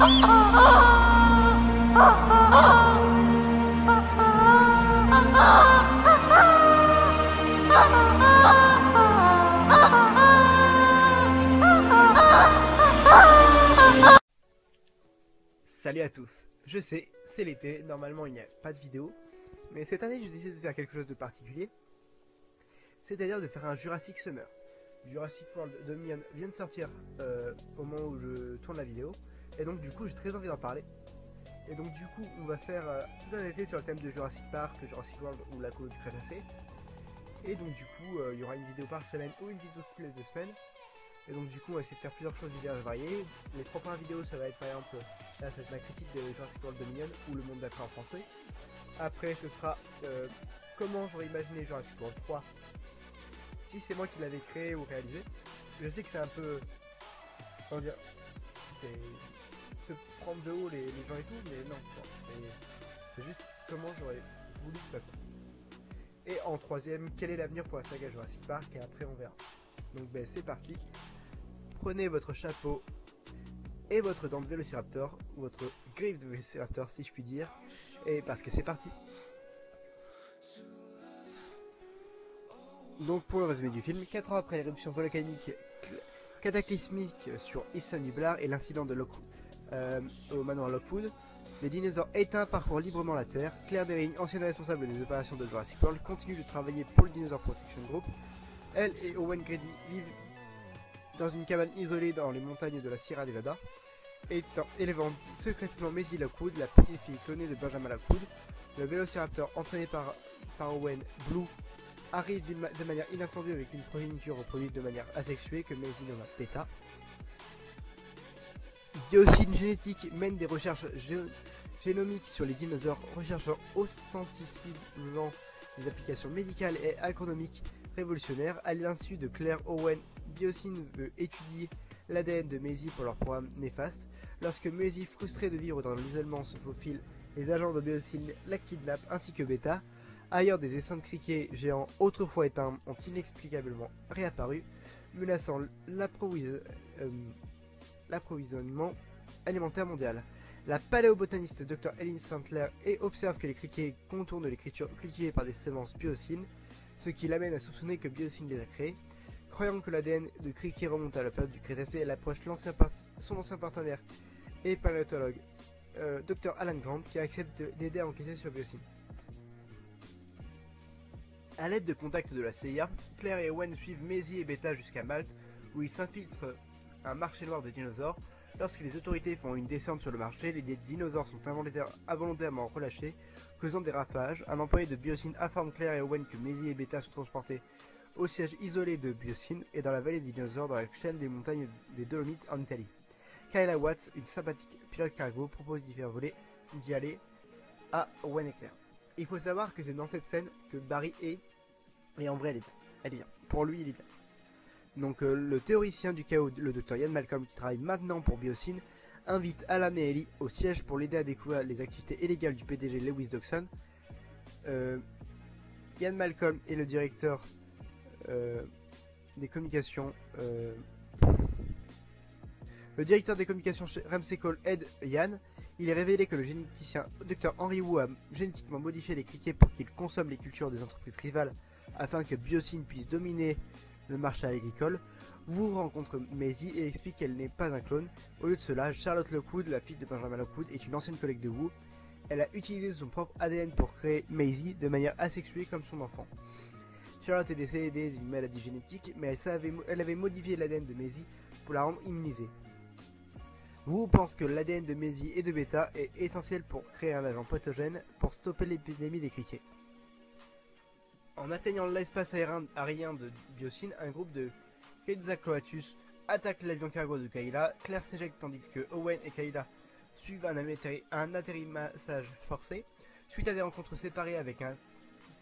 Salut à tous, je sais, c'est l'été, normalement il n'y a pas de vidéo, mais cette année j'ai décidé de faire quelque chose de particulier, c'est-à-dire de faire un Jurassic Summer. Jurassic World Dominion vient de sortir au moment où je tourne la vidéo, et donc du coup j'ai très envie d'en parler. Et donc du coup on va faire tout un été sur le thème de Jurassic Park, Jurassic World ou la colo du Crétacé. Et donc du coup il y aura une vidéo par semaine ou une vidéo toutes les 2 semaines. Et donc du coup on va essayer de faire plusieurs choses diverses et variées. Les 3 premières vidéos ça va être par exemple, là ça va être ma critique de Jurassic World Dominion ou le monde d'après en français. Après ce sera comment j'aurais imaginé Jurassic World 3 si c'est moi qui l'avais créé ou réalisé. Je sais que c'est un peu, comment dire, c'est se prendre de haut les gens et tout, mais non, c'est juste comment j'aurais voulu que ça soit. Et en troisième, quel est l'avenir pour la saga Jurassic Park, et après on verra. Donc ben c'est parti, prenez votre chapeau et votre dent de Vélociraptor, ou votre griffe de Vélociraptor si je puis dire, et parce que c'est parti. Donc pour le résumé du film, 4 ans après l'éruption volcanique cataclysmique sur Isla Nublar et l'incident de au manoir Lockwood, les dinosaures éteints parcourent librement la Terre. Claire Deering, ancienne responsable des opérations de Jurassic World, continue de travailler pour le Dinosaur Protection Group. Elle et Owen Grady vivent dans une cabane isolée dans les montagnes de la Sierra Nevada, élevant secrètement Maisie Lockwood, la petite fille clonée de Benjamin Lockwood. Le Vélociraptor, entraîné par Owen, Blue, arrive de manière inattendue avec une progéniture reproduite de manière asexuée que Maisie nomma Beta. Biocine Génétique mène des recherches génomiques sur les dinosaures, recherchant ostensiblement des applications médicales et agronomiques révolutionnaires. À l'insu de Claire, Owen, Biocine veut étudier l'ADN de Maisie pour leur programme néfaste. Lorsque Maisie, frustrée de vivre dans l'isolement, se faufile, les agents de Biocine la kidnappent ainsi que Beta. Ailleurs, des essaims de criquets géants autrefois éteints ont inexplicablement réapparu, menaçant l'approvisionnement alimentaire mondial. La paléobotaniste Dr. Ellen Sandler observe que les criquets contournent l'écriture cultivée par des semences biocines, ce qui l'amène à soupçonner que Biocine les a créés. Croyant que l'ADN de criquets remonte à la période du Crétacé, elle approche son ancien partenaire et paléontologue Dr. Alan Grant, qui accepte d'aider à enquêter sur Biocine. A l'aide de contacts de la CIA, Claire et Owen suivent Maisie et Beta jusqu'à Malte, où ils s'infiltrent un marché noir de dinosaures. Lorsque les autorités font une descente sur le marché, les dinosaures sont involontairement relâchés, causant des ravages. Un employé de Biocine informe Claire et Owen que Maisie et Beta sont transportés au siège isolé de Biocine et dans la vallée des dinosaures dans la chaîne des montagnes des Dolomites en Italie. Kyla Watts, une sympathique pilote cargo, propose d'y aller à Owen et Claire. Il faut savoir que c'est dans cette scène que Barry est, et en vrai elle est bien. Pour lui il est bien. Donc le théoricien du chaos, le Dr. Ian Malcolm, qui travaille maintenant pour Biocine, invite Alan et Ellie au siège pour l'aider à découvrir les activités illégales du PDG Lewis Dawson. Ian Malcolm est le directeur des communications. Le directeur des communications chez Ramsey Cole aide Ian. Il est révélé que le généticien Dr. Henry Wu a génétiquement modifié les criquets pour qu'ils consomment les cultures des entreprises rivales afin que Biocine puisse dominer le marché agricole. Wu rencontre Maisie et explique qu'elle n'est pas un clone. Au lieu de cela, Charlotte Lockwood, la fille de Benjamin Lockwood, est une ancienne collègue de Wu. Elle a utilisé son propre ADN pour créer Maisie de manière asexuée comme son enfant. Charlotte est décédée d'une maladie génétique, mais elle avait modifié l'ADN de Maisie pour la rendre immunisée. Wu pense que l'ADN de Maisie et de Beta est essentiel pour créer un agent pathogène pour stopper l'épidémie des criquets. En atteignant l'espace aérien de Biocine, un groupe de Quetzalcoatlus attaque l'avion cargo de Kyla. Claire s'éjecte tandis que Owen et Kyla suivent un atterrissage forcé. Suite à des rencontres séparées avec un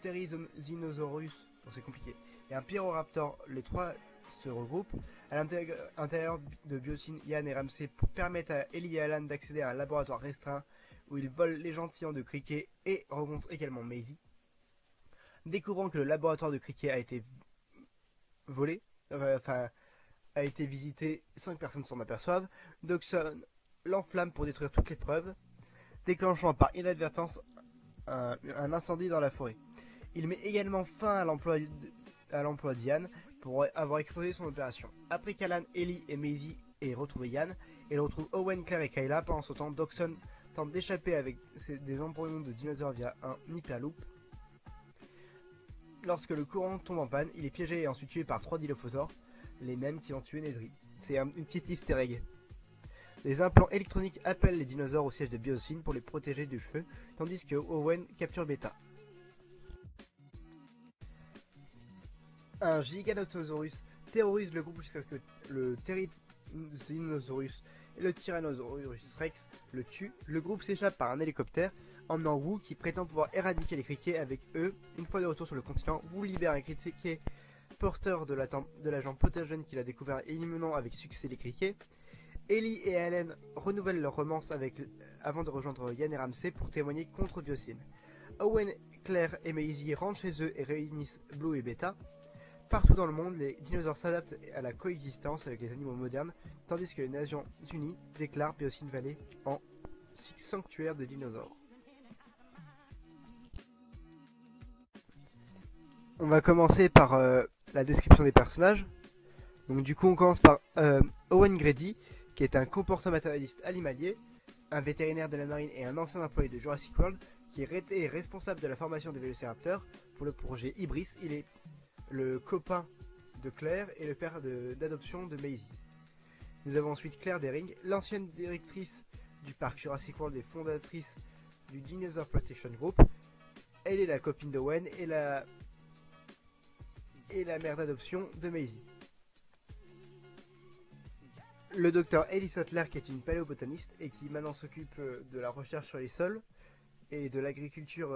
Therizinosaurus, bon, c'est compliqué, et un Pyroraptor, les trois se regroupent. À l'intérieur de Biocine, Ian et Ramsey permettent à Ellie et Alan d'accéder à un laboratoire restreint où ils volent l'échantillon de criquet et rencontrent également Maisie. Découvrant que le laboratoire de criquet a été volé, a été visité, 5 personnes s'en aperçoivent. Dawson l'enflamme pour détruire toutes les preuves, déclenchant par inadvertance un incendie dans la forêt. Il met également fin à l'emploi d'Ian pour avoir explosé son opération. Après qu'Alan, Ellie et Maisie aient retrouvé Ian, il retrouve Owen, Claire et Kayla. Pendant ce temps, Dawson tente d'échapper avec des embryons de dinosaures via un hyperloop. Lorsque le courant tombe en panne, il est piégé et ensuite tué par 3 dilophosaures, les mêmes qui ont tué Nedry. C'est une petite easter egg. Les implants électroniques appellent les dinosaures au siège de Biosyn pour les protéger du feu, tandis que Owen capture Beta. Un Giganotosaurus terrorise le groupe jusqu'à ce que le Therizinosaurus et le Tyrannosaurus Rex le tuent. Le groupe s'échappe par un hélicoptère, emmenant Wu qui prétend pouvoir éradiquer les criquets avec eux. Une fois de retour sur le continent, Wu libère un criquet porteur de l'agent pathogène qu'il a découvert, éliminant avec succès les criquets. Ellie et Allen renouvellent leur romance avant de rejoindre Ian et Ramsey pour témoigner contre Biosyn. Owen, Claire et Maisie rentrent chez eux et réunissent Blue et Beta. Partout dans le monde, les dinosaures s'adaptent à la coexistence avec les animaux modernes, tandis que les Nations Unies déclarent Biosyn Valley en sanctuaire de dinosaures. On va commencer par la description des personnages. Donc du coup on commence par Owen Grady, qui est un comportementaliste animalier, un vétérinaire de la marine et un ancien employé de Jurassic World, qui est responsable de la formation des vélociraptors pour le projet Ibris. Il est le copain de Claire et le père d'adoption de Maisie. Nous avons ensuite Claire Dering, l'ancienne directrice du parc Jurassic World et fondatrice du Dinosaur Protection Group. Elle est la copine d'Owen et la mère d'adoption de Maisie. Le docteur Ellie Sattler, qui est une paléobotaniste et qui maintenant s'occupe de la recherche sur les sols et de l'agriculture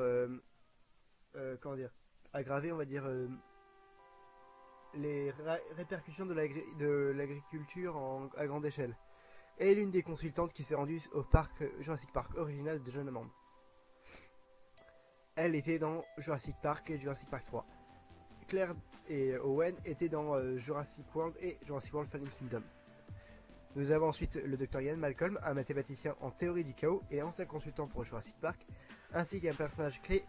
aggravée, on va dire, les répercussions de l'agriculture à grande échelle. Et l'une des consultantes qui s'est rendue au parc Jurassic Park original de John Hammond. Elle était dans Jurassic Park et Jurassic Park 3. Claire et Owen étaient dans Jurassic World et Jurassic World Fallen Kingdom. Nous avons ensuite le Dr Ian Malcolm, un mathématicien en théorie du chaos et ancien consultant pour Jurassic Park, ainsi qu'un personnage clé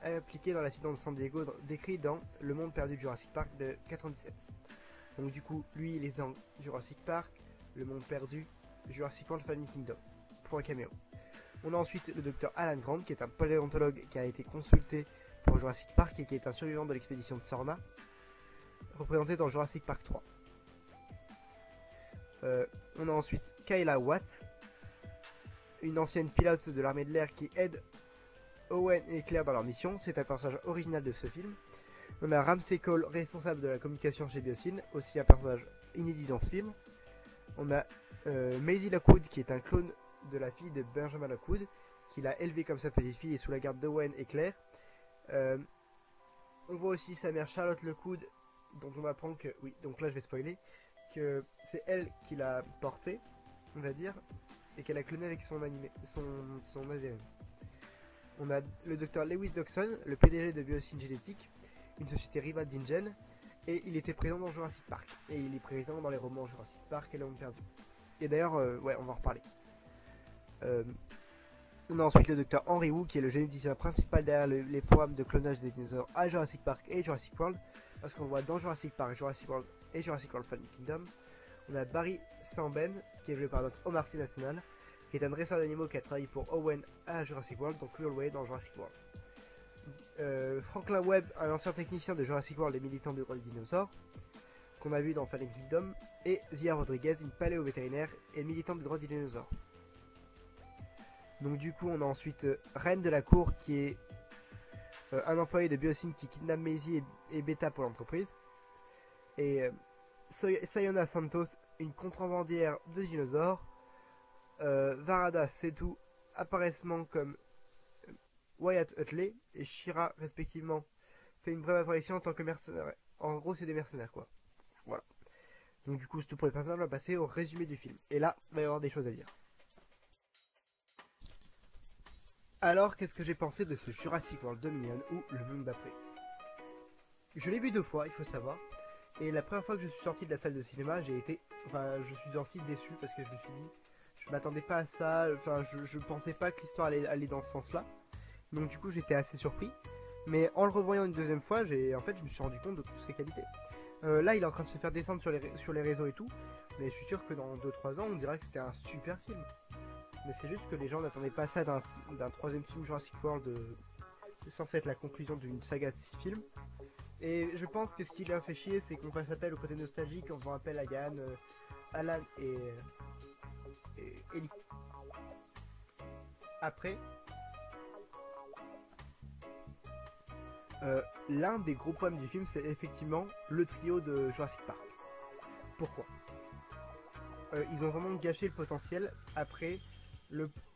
impliqué dans l'accident de San Diego décrit dans Le Monde Perdu de Jurassic Park de 97. Donc du coup, lui il est dans Jurassic Park, Le Monde Perdu, Jurassic World Fallen Kingdom, pour un caméo. On a ensuite le Dr Alan Grant, qui est un paléontologue qui a été consulté pour Jurassic Park et qui est un survivant de l'expédition de Sorna, représenté dans Jurassic Park 3. On a ensuite Kayla Watts, une ancienne pilote de l'armée de l'air qui aide Owen et Claire dans leur mission. C'est un personnage original de ce film. On a Ramsey Cole, responsable de la communication chez Biosyn, aussi un personnage inédit dans ce film. On a Maisie Lockwood, qui est un clone de la fille de Benjamin Lockwood, qui l'a élevée comme sa petite fille et sous la garde d'Owen et Claire. On voit aussi sa mère Charlotte Lockwood, dont on apprend que, oui, donc là je vais spoiler, que c'est elle qui l'a portée, on va dire, et qu'elle a cloné avec son ADN. On a le docteur Lewis Dawson, le PDG de Biosyn Genetics, une société rivale d'InGen, et il était présent dans Jurassic Park, et il est présent dans les romans Jurassic Park et Le Monde Perdu. Et d'ailleurs, ouais, on va en reparler. On a ensuite le docteur Henry Wu, qui est le généticien principal derrière les programmes de clonage des dinosaures à Jurassic Park et Jurassic World, parce qu'on le voit dans Jurassic Park, Jurassic World et Jurassic World Fallen Kingdom. On a Barry Samben, qui est joué par notre Omar Sy national, qui est un dresseur d'animaux qui a travaillé pour Owen à Jurassic World, donc Cruel Way dans Jurassic World. Franklin Webb, un ancien technicien de Jurassic World et militant de droits des dinosaures, qu'on a vu dans Fallen Kingdom, et Zia Rodriguez, une paléo-vétérinaire et militante des droits des dinosaures. Donc du coup on a ensuite Reine de la Cour, qui est un employé de Biosyn qui kidnappe Maisie et Beta pour l'entreprise. Et Sayona Santos, une contrebandière de dinosaures. Varada Setu, apparaissement comme Wyatt Utley et Shira respectivement, fait une brève apparition en tant que mercenaire. En gros c'est des mercenaires quoi. Voilà. Donc du coup c'est tout pour les personnages, on va passer au résumé du film. Et là, il va y avoir des choses à dire. Alors, qu'est-ce que j'ai pensé de ce Jurassic World Dominion ou Le Monde d'après? Je l'ai vu 2 fois, il faut savoir. Et la première fois que je suis sorti de la salle de cinéma, je suis sorti déçu parce que je me suis dit, Je m'attendais pas à ça, enfin je pensais pas que l'histoire allait aller dans ce sens-là. Donc du coup j'étais assez surpris. Mais en le revoyant une deuxième fois, en fait je me suis rendu compte de toutes ses qualités. Là il est en train de se faire descendre sur les réseaux et tout. Mais je suis sûr que dans 2-3 ans on dirait que c'était un super film. Mais c'est juste que les gens n'attendaient pas ça d'un troisième film Jurassic World censé être la conclusion d'une saga de 6 films. Et je pense que ce qui leur fait chier, c'est qu'on fasse appel au côté nostalgique en faisant appel à Yann, Alan et Ellie. Après, l'un des gros problèmes du film, c'est effectivement le trio de Jurassic Park. Pourquoi ils ont vraiment gâché le potentiel. Après,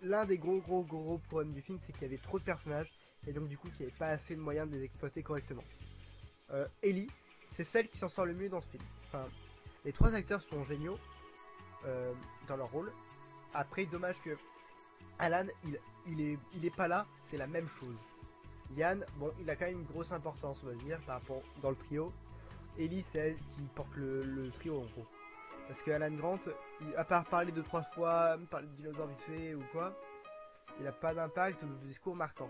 l'un des gros problèmes du film, c'est qu'il y avait trop de personnages et donc du coup qu'il n'y avait pas assez de moyens de les exploiter correctement. Ellie, c'est celle qui s'en sort le mieux dans ce film. Enfin, les 3 acteurs sont géniaux dans leur rôle. Après, dommage que Alan, il est pas là, c'est la même chose. Yann, bon, il a quand même une grosse importance, on va dire, par rapport dans le trio. Ellie, c'est elle qui porte le trio en gros. Parce que Alan Grant, à part parler 2-3 fois, parler de dinosaures vite fait ou quoi, il n'a pas d'impact ou de discours marquant.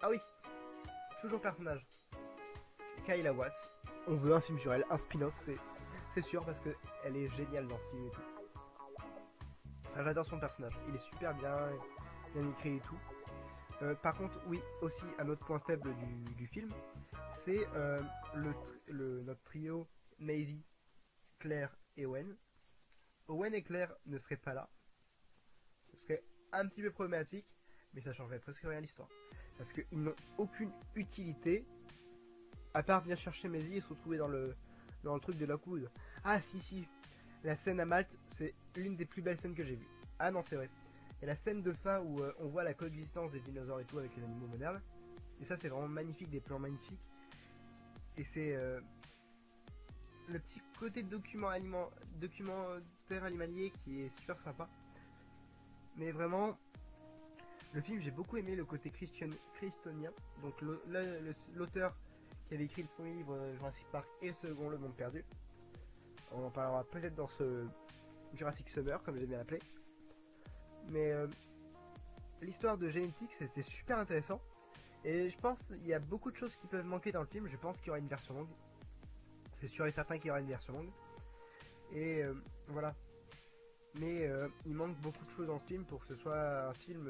Ah oui, toujours personnage. Kyla Watts, on veut un film sur elle, un spin-off, c'est sûr parce qu'elle est géniale dans ce film et tout. Enfin, j'adore son personnage, il est super bien écrit et tout. Par contre, oui, aussi un autre point faible du film, c'est notre trio Maisie, Claire et Owen. Owen et Claire ne seraient pas là. Ce serait un petit peu problématique, mais ça changerait presque rien à l'histoire. Parce qu'ils n'ont aucune utilité, à part venir chercher Maisie et se retrouver dans le truc de Lockwood. Ah si, la scène à Malte, c'est l'une des plus belles scènes que j'ai vues. Ah non, c'est vrai. Et la scène de fin où on voit la coexistence des dinosaures et tout avec les animaux modernes. Et ça, c'est vraiment magnifique, des plans magnifiques. Et c'est le petit côté documentaire animalier qui est super sympa. Mais vraiment, le film, j'ai beaucoup aimé le côté christonien. Donc l'auteur qui avait écrit le premier livre Jurassic Park et le second Le Monde Perdu. On en parlera peut-être dans ce Jurassic Summer, comme j'aime bien l'appeler. Mais l'histoire de Genetics, c'était super intéressant. Et je pense qu'il y a beaucoup de choses qui peuvent manquer dans le film. Je pense qu'il y aura une version longue. C'est sûr et certain qu'il y aura une version longue. Et voilà. Mais il manque beaucoup de choses dans ce film pour que ce soit un film,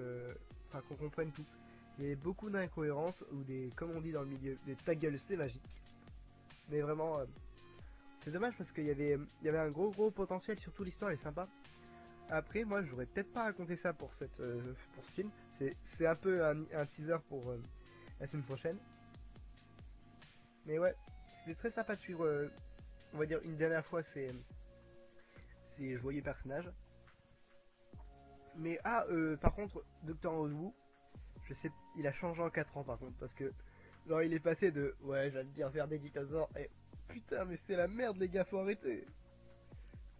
qu'on comprenne tout. Il y a beaucoup d'incohérences ou comme on dit dans le milieu, des ta gueule c'est magique. Mais vraiment, c'est dommage parce qu'il y avait un gros potentiel, surtout l'histoire est sympa. Après, moi, j'aurais peut-être pas raconté ça pour ce film. C'est un peu un teaser pour la semaine prochaine. Mais ouais, c'était très sympa de suivre, on va dire, une dernière fois ces joyeux personnages. Mais par contre, Dr. Ozu, je sais, il a changé en 4 ans par contre, parce que genre il est passé de ouais, j'allais dire faire des dinosaures et putain, mais c'est la merde les gars, faut arrêter.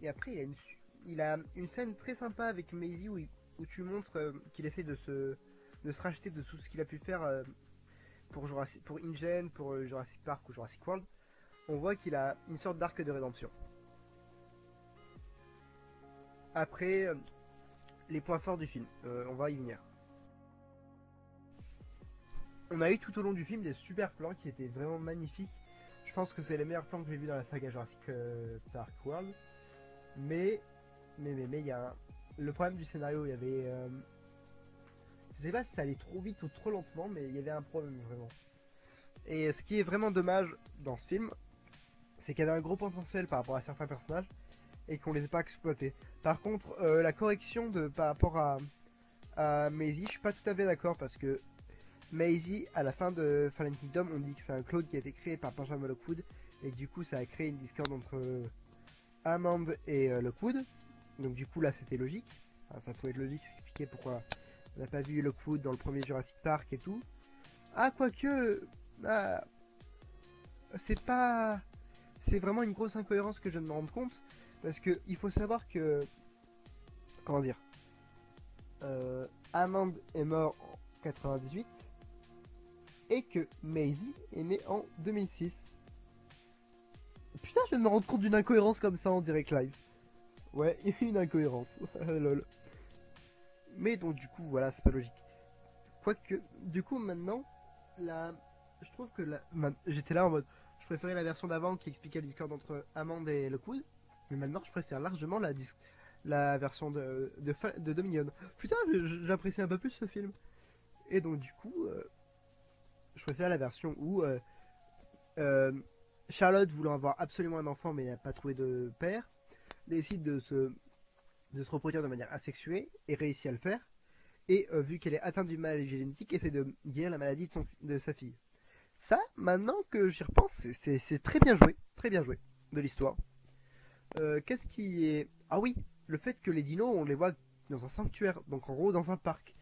Et après, il a une scène très sympa avec Maisie où tu montres qu'il essaie de se racheter de tout ce qu'il a pu faire pour InGen, pour Jurassic Park ou Jurassic World. On voit qu'il a une sorte d'arc de rédemption. Après, les points forts du film, on va y venir. On a eu tout au long du film des super plans qui étaient vraiment magnifiques. Je pense que c'est les meilleurs plans que j'ai vus dans la saga Jurassic Park World. Mais il y a le problème du scénario, il y avait je sais pas si ça allait trop vite ou trop lentement, mais il y avait un problème vraiment. Et ce qui est vraiment dommage dans ce film, c'est qu'il y avait un gros potentiel par rapport à certains personnages et qu'on les ait pas exploités. Par contre, la correction par rapport à Maisie, je suis pas tout à fait d'accord parce que Maisie, à la fin de Fallen Kingdom, on dit que c'est un clone qui a été créé par Benjamin Lockwood et du coup ça a créé une discorde entre Hammond et Lockwood. Donc du coup là c'était logique. Enfin, ça pouvait être logique, s'expliquer pourquoi on n'a pas vu Lockwood dans le premier Jurassic Park et tout. Ah quoique, c'est pas, c'est vraiment une grosse incohérence que je viens de me rendre compte parce que il faut savoir que, comment dire, Hammond est mort en 98 et que Maisie est née en 2006. Putain, je viens de me rendre compte d'une incohérence comme ça en direct live. Ouais, il y a une incohérence. Lol. Mais donc du coup, voilà, c'est pas logique. Quoique, du coup, maintenant, la... je trouve que j'étais là en mode, je préférais la version d'avant qui expliquait le discord entre Amande et Lockwood, mais maintenant je préfère largement la version de Dominion. Putain, j'apprécie un peu plus ce film. Et donc du coup, je préfère la version où euh, Charlotte, voulant avoir absolument un enfant mais n'a pas trouvé de père, décide de se reproduire de manière asexuée et réussit à le faire. Et vu qu'elle est atteinte d'une maladie génétique, essaie de guérir la maladie de sa fille. Ça, maintenant que j'y repense, c'est très bien joué de l'histoire. Qu'est-ce qui est... Ah oui, le fait que les dinos, on les voit dans un sanctuaire, donc en gros dans un parc.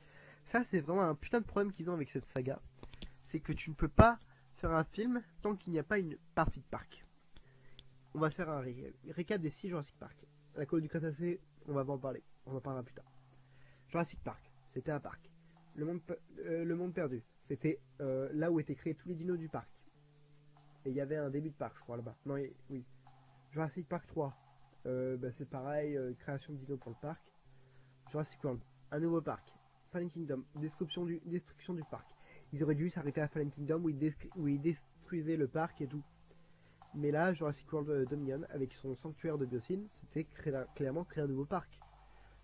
Ça, c'est vraiment un putain de problème qu'ils ont avec cette saga. C'est que tu ne peux pas faire un film tant qu'il n'y a pas une partie de parc. On va faire un récap des 6 Jurassic Park. La colonie du Crétacé, on va en parler. On en parlera plus tard. Jurassic Park, c'était un parc. Le monde perdu, c'était là où étaient créés tous les dinos du parc. Et il y avait un début de parc, je crois, là-bas. Non, oui. Jurassic Park 3, c'est pareil, création de dinos pour le parc. Jurassic World, un nouveau parc. Fallen Kingdom, destruction du parc. Ils auraient dû s'arrêter à Fallen Kingdom où ils détruisaient le parc et tout. Mais là, Jurassic World Dominion, avec son sanctuaire de biocine, c'était clairement créer un nouveau parc.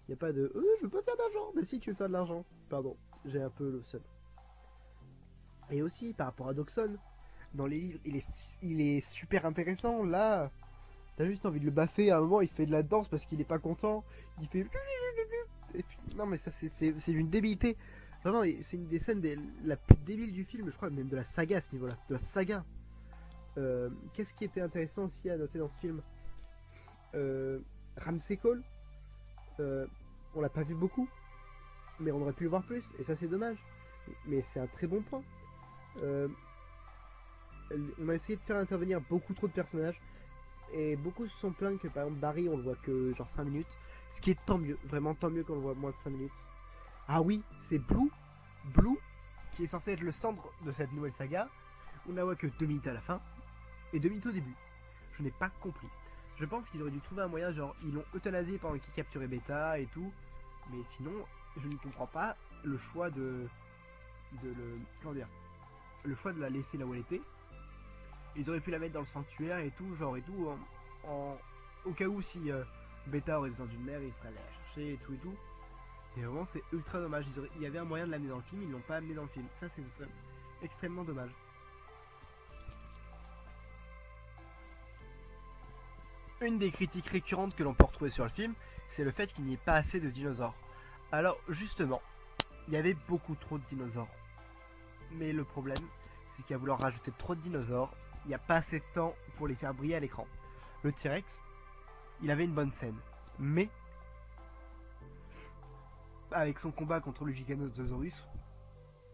Il n'y a pas de je veux pas faire d'argent. Mais si, tu veux faire de l'argent. Pardon, j'ai un peu le seum. Et aussi, par rapport à Dawson, dans les livres, il est super intéressant. Là, t'as juste envie de le baffer. À un moment, il fait de la danse parce qu'il est pas content. Il fait. Et puis, non, mais ça, c'est une débilité. Vraiment, c'est une des scènes la plus débile du film, je crois, même de la saga à ce niveau-là. De la saga. Qu'est-ce qui était intéressant aussi à noter dans ce film Ramsey Cole, on l'a pas vu beaucoup, mais on aurait pu le voir plus, et ça c'est dommage. Mais c'est un très bon point. On a essayé de faire intervenir beaucoup trop de personnages, et beaucoup se sont plaints que par exemple Barry on le voit que genre 5 minutes, ce qui est tant mieux, vraiment tant mieux qu'on le voit moins de 5 minutes. Ah oui, c'est Blue, qui est censé être le centre de cette nouvelle saga. On la voit que 2 minutes à la fin, et 2 minutes au début. Je n'ai pas compris. Je pense qu'ils auraient dû trouver un moyen, genre ils l'ont euthanasié pendant qu'ils capturaient Beta et tout. Mais sinon, je ne comprends pas le choix le choix de la laisser là où elle était. Ils auraient pu la mettre dans le sanctuaire et tout, genre et tout, au cas où si Beta aurait besoin d'une mère, il serait allé la chercher et tout et tout. Et vraiment c'est ultra dommage. Il y avait un moyen de l'amener dans le film, ils l'ont pas amené dans le film. Ça c'est extrêmement dommage. Une des critiques récurrentes que l'on peut retrouver sur le film, c'est le fait qu'il n'y ait pas assez de dinosaures. Alors justement, il y avait beaucoup trop de dinosaures. Mais le problème, c'est qu'à vouloir rajouter trop de dinosaures, il n'y a pas assez de temps pour les faire briller à l'écran. Le T-Rex, il avait une bonne scène, mais avec son combat contre le Giganotosaurus,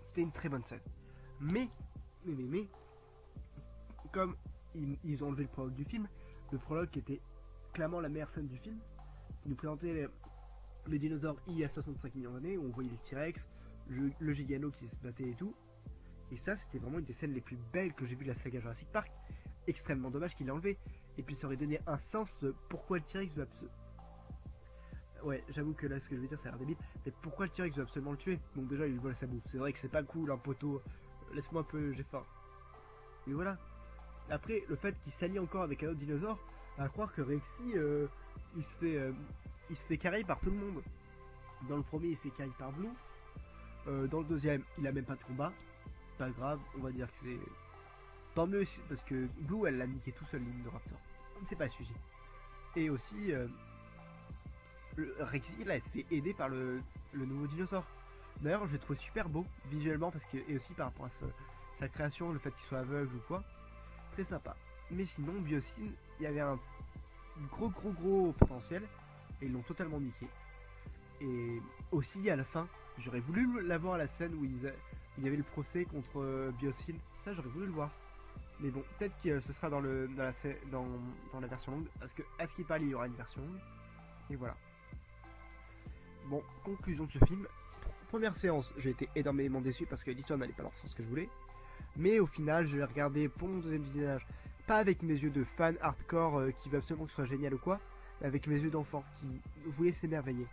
c'était une très bonne scène. Mais, comme ils ont enlevé le prologue du film, le prologue qui était clairement la meilleure scène du film, qui nous présentait les dinosaures il y a 65 millions d'années, où on voyait le T-Rex, le Gigano qui se battait et tout. Et ça, c'était vraiment une des scènes les plus belles que j'ai vues de la saga Jurassic Park. Extrêmement dommage qu'il l'ait enlevé. Et puis ça aurait donné un sens de pourquoi le T-Rex veut absolument... Ouais, j'avoue que là, ce que je vais dire, ça a l'air débile. Mais pourquoi le T-Rex veut absolument le tuer? Donc déjà, il lui vole sa bouffe. C'est vrai que c'est pas cool, un poteau. Laisse-moi un peu, j'ai faim. Mais voilà. Après, le fait qu'il s'allie encore avec un autre dinosaure, à croire que Rexy, il se fait carrer par tout le monde. Dans le premier, il se fait carrer par Blue. Dans le deuxième, il a même pas de combat. Pas grave, on va dire que c'est... Tant mieux, parce que Blue, elle l'a niqué tout seul, l'Indoraptor. C'est pas le sujet. Et aussi, Rexy, là, elle se fait aider par le nouveau dinosaure. D'ailleurs, je l'ai trouvé super beau, visuellement, parce que, et aussi par rapport à sa création, le fait qu'il soit aveugle ou quoi. Très sympa. Mais sinon, Biocine, il y avait un gros potentiel, et ils l'ont totalement niqué. Et aussi, à la fin, j'aurais voulu l'avoir à la scène où il y avait le procès contre Biocine. Ça, j'aurais voulu le voir. Mais bon, peut-être que ce sera dans la version longue. Parce que, à ce qu'il parle, il y aura une version longue. Et voilà. Bon, conclusion de ce film. Première séance, j'ai été énormément déçu parce que l'histoire n'allait pas dans le sens que je voulais. Mais au final, je l'ai regardé pour mon deuxième visionnage. Pas avec mes yeux de fan hardcore qui veut absolument que ce soit génial ou quoi. avec mes yeux d'enfant qui voulait s'émerveiller.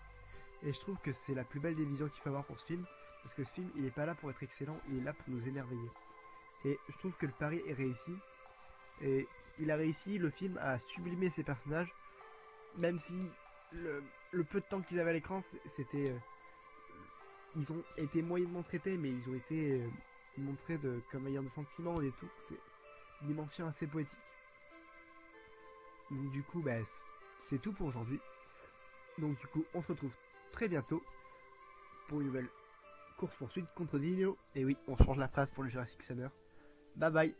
Et je trouve que c'est la plus belle des visions qu'il faut avoir pour ce film, parce que ce film, il est pas là pour être excellent, il est là pour nous émerveiller. Et je trouve que le pari est réussi, et il a réussi, le film, à sublimer ses personnages, même si le peu de temps qu'ils avaient à l'écran, c'était... ils ont été moyennement traités, mais ils ont été montrés comme ayant des sentiments et tout. C'est une dimension assez poétique. Donc, du coup, bah, c'est tout pour aujourd'hui. Donc du coup, on se retrouve très bientôt pour une nouvelle course-poursuite contre Dino. Et oui, on change la phrase pour le Jurassic Summer. Bye bye.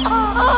Oh